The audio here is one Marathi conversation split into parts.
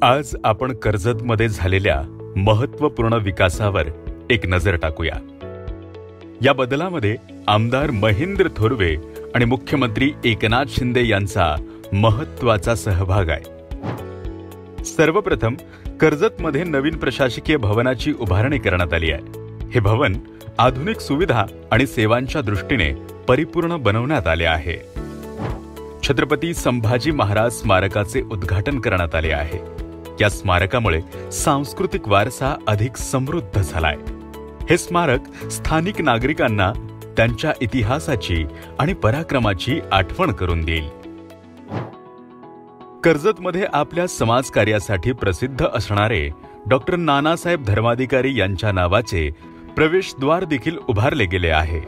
आज आपण कर्जतमध्ये झालेल्या महत्त्वपूर्ण विकासावर एक नजर टाकूया। या बदलामध्ये आमदार महेंद्र थोरवे आणि मुख्यमंत्री एकनाथ शिंदे यांचा महत्त्वाचा सहभाग आहे। सर्वप्रथम कर्जतमध्ये नवीन प्रशासकीय भवनाची उभारणी करण्यात आली आहे। हे भवन आधुनिक सुविधा आणि सेवांच्या दृष्टीने परिपूर्ण बनवण्यात आले आहे। छत्रपती संभाजी महाराज स्मारकाचे उद्घाटन करण्यात आले आहे। या स्मारकामुळे सांस्कृतिक वारसा अधिक समृद्ध झालाय। हे स्मारक स्थानिक नागरिकांना त्यांच्या इतिहासाची आणि पराक्रमाची आठवण करून देईल। कर्जतमध्ये आपल्या समाजकार्यासाठी प्रसिद्ध असणारे डॉक्टर नानासाहेब धर्माधिकारी यांच्या नावाचे प्रवेशद्वार देखील उभारले गेले आहे।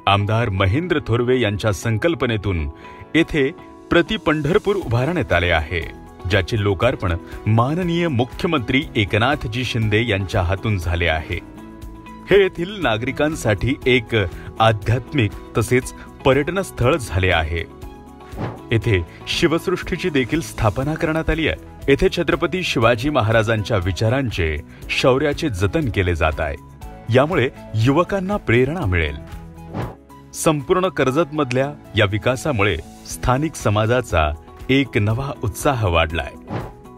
आमदार महेंद्र थोरवे यांच्या संकल्पनेतून येथे प्रति पंढरपूर उभारण्यात आले आहे, ज्याचे लोकार्पण माननीय मुख्यमंत्री एकनाथजी शिंदे यांच्या हातून झाले आहे। हे येथील नागरिकांसाठी एक आध्यात्मिक तसेच पर्यटन स्थळ झाले आहे। येथे शिवसृष्टीची देखील स्थापना करण्यात आली आहे। येथे छत्रपती शिवाजी महाराजांच्या विचारांचे, शौर्याचे जतन केले जात आहे। यामुळे युवकांना प्रेरणा मिळेल। संपूर्ण कर्जतमधल्या या विकासामुळे स्थानिक समाजाचा एक नवा उत्साह वाढलाय।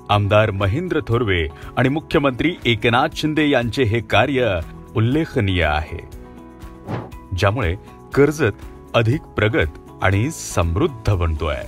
आमदार महेंद्र थोरवे आणि मुख्यमंत्री एकनाथ शिंदे यांचे हे कार्य उल्लेखनीय आहे, ज्यामुळे कर्जत अधिक प्रगत आणि समृद्ध बनतोय।